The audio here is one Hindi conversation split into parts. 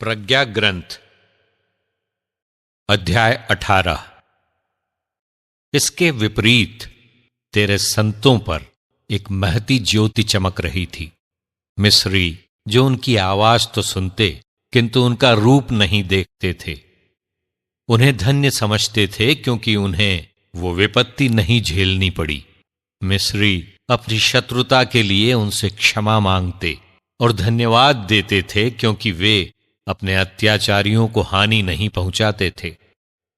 प्रज्ञा ग्रंथ अध्याय 18। इसके विपरीत तेरे संतों पर एक महती ज्योति चमक रही थी। मिस्री जो उनकी आवाज तो सुनते किंतु उनका रूप नहीं देखते थे, उन्हें धन्य समझते थे क्योंकि उन्हें वो विपत्ति नहीं झेलनी पड़ी। मिस्री अपनी शत्रुता के लिए उनसे क्षमा मांगते और धन्यवाद देते थे क्योंकि वे अपने अत्याचारियों को हानि नहीं पहुंचाते थे।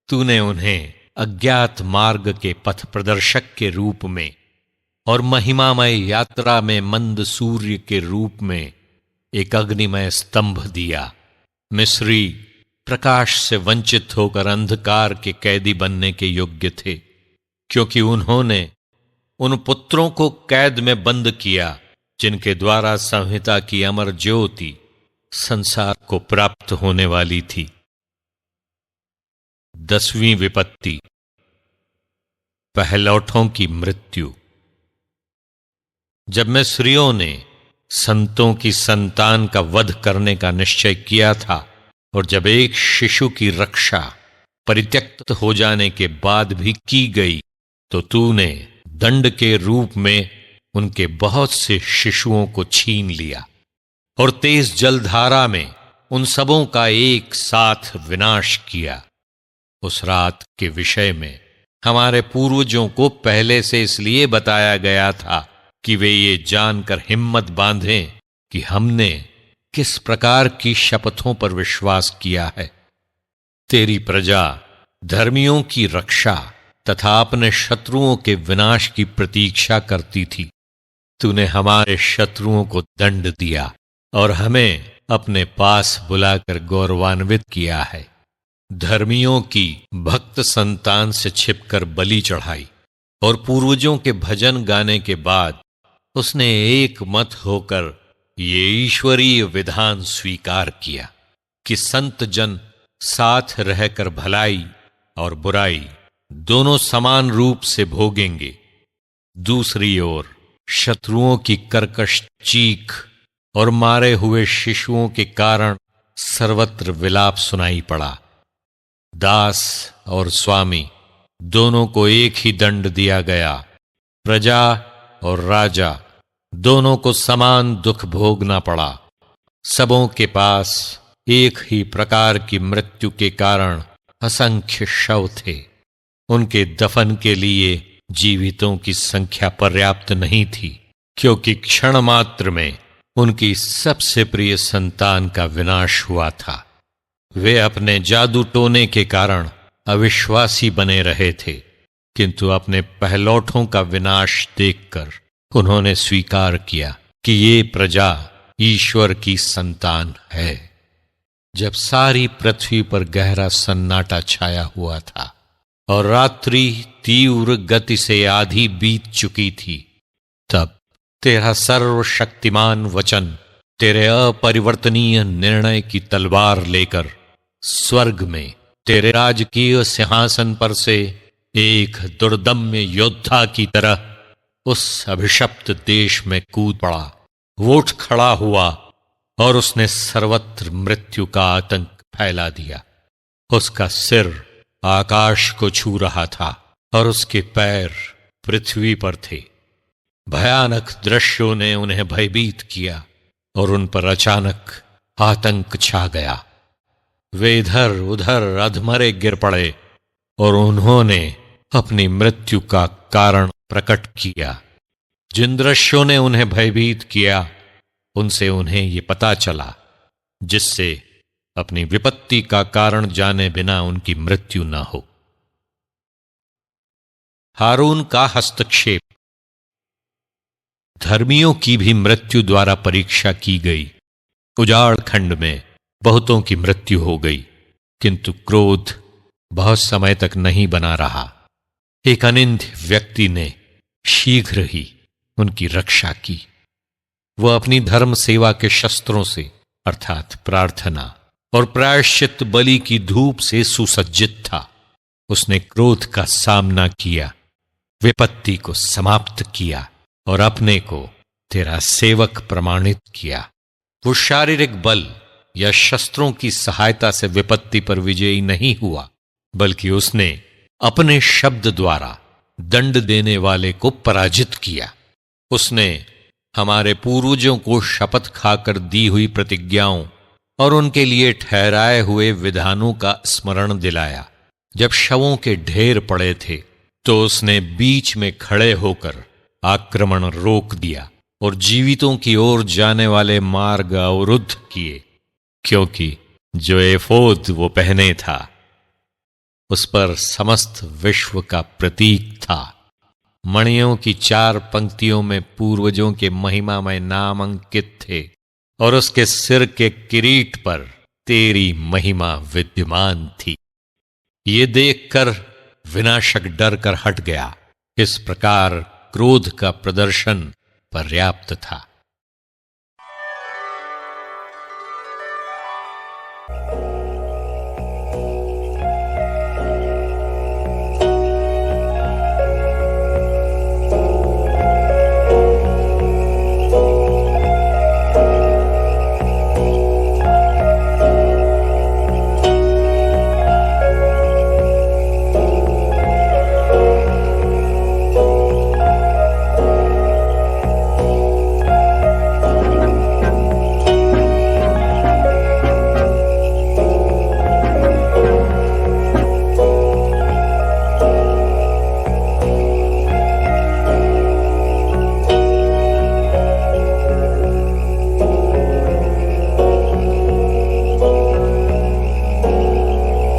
तूने उन्हें अज्ञात मार्ग के पथ प्रदर्शक के रूप में और महिमामय यात्रा में मंद सूर्य के रूप में एक अग्निमय स्तंभ दिया। मिस्री प्रकाश से वंचित होकर अंधकार के कैदी बनने के योग्य थे, क्योंकि उन्होंने उन पुत्रों को कैद में बंद किया जिनके द्वारा संहिता की अमर ज्योति संसार को प्राप्त होने वाली थी। 10वीं विपत्ति, पहलौठों की मृत्यु। जब मिस्रियों ने संतों की संतान का वध करने का निश्चय किया था और जब एक शिशु की रक्षा परित्यक्त हो जाने के बाद भी की गई, तो तूने दंड के रूप में उनके बहुत से शिशुओं को छीन लिया और तेज जलधारा में उन सबों का एक साथ विनाश किया। उस रात के विषय में हमारे पूर्वजों को पहले से इसलिए बताया गया था कि वे ये जानकर हिम्मत बांधें कि हमने किस प्रकार की शपथों पर विश्वास किया है। तेरी प्रजा धर्मियों की रक्षा तथा अपने शत्रुओं के विनाश की प्रतीक्षा करती थी। तूने हमारे शत्रुओं को दंड दिया और हमें अपने पास बुलाकर गौरवान्वित किया है। धर्मियों की भक्त संतान से छिपकर बलि चढ़ाई और पूर्वजों के भजन गाने के बाद उसने एक मत होकर ये ईश्वरीय विधान स्वीकार किया कि संत जन साथ रहकर भलाई और बुराई दोनों समान रूप से भोगेंगे। दूसरी ओर शत्रुओं की कर्कश चीख और मारे हुए शिशुओं के कारण सर्वत्र विलाप सुनाई पड़ा। दास और स्वामी दोनों को एक ही दंड दिया गया। प्रजा और राजा दोनों को समान दुख भोगना पड़ा। सबों के पास एक ही प्रकार की मृत्यु के कारण असंख्य शव थे। उनके दफन के लिए जीवितों की संख्या पर्याप्त नहीं थी, क्योंकि क्षण मात्र में उनकी सबसे प्रिय संतान का विनाश हुआ था। वे अपने जादू टोने के कारण अविश्वासी बने रहे थे, किंतु अपने पहलौठों का विनाश देखकर उन्होंने स्वीकार किया कि ये प्रजा ईश्वर की संतान है। जब सारी पृथ्वी पर गहरा सन्नाटा छाया हुआ था और रात्रि तीव्र गति से आधी बीत चुकी थी, तब तेरा सर्वशक्तिमान वचन तेरे अपरिवर्तनीय निर्णय की तलवार लेकर स्वर्ग में तेरे राजकीय सिंहासन पर से एक दुर्दम्य योद्धा की तरह उस अभिशप्त देश में कूद पड़ा। वो उठ खड़ा हुआ और उसने सर्वत्र मृत्यु का आतंक फैला दिया। उसका सिर आकाश को छू रहा था और उसके पैर पृथ्वी पर थे। भयानक दृश्यों ने उन्हें भयभीत किया और उन पर अचानक आतंक छा गया। वे इधर उधर अधमरे गिर पड़े और उन्होंने अपनी मृत्यु का कारण प्रकट किया। जिन दृश्यों ने उन्हें भयभीत किया, उनसे उन्हें ये पता चला, जिससे अपनी विपत्ति का कारण जाने बिना उनकी मृत्यु न हो। हारून का हस्तक्षेप। धर्मियों की भी मृत्यु द्वारा परीक्षा की गई। उजाड़ खंड में बहुतों की मृत्यु हो गई, किंतु क्रोध बहुत समय तक नहीं बना रहा। एक अनिंद्य व्यक्ति ने शीघ्र ही उनकी रक्षा की। वह अपनी धर्म सेवा के शस्त्रों से अर्थात प्रार्थना और प्रायश्चित बलि की धूप से सुसज्जित था। उसने क्रोध का सामना किया, विपत्ति को समाप्त किया और अपने को तेरा सेवक प्रमाणित किया। वो शारीरिक बल या शस्त्रों की सहायता से विपत्ति पर विजयी नहीं हुआ, बल्कि उसने अपने शब्द द्वारा दंड देने वाले को पराजित किया। उसने हमारे पूर्वजों को शपथ खाकर दी हुई प्रतिज्ञाओं और उनके लिए ठहराए हुए विधानों का स्मरण दिलाया। जब शवों के ढेर पड़े थे तो उसने बीच में खड़े होकर आक्रमण रोक दिया और जीवितों की ओर जाने वाले मार्ग अवरुद्ध किए, क्योंकि जो एफोद वो पहने था उस पर समस्त विश्व का प्रतीक था। मणियों की 4 पंक्तियों में पूर्वजों के महिमामय नाम अंकित थे और उसके सिर के किरीट पर तेरी महिमा विद्यमान थी। ये देखकर विनाशक डर कर हट गया। इस प्रकार क्रोध का प्रदर्शन पर्याप्त था।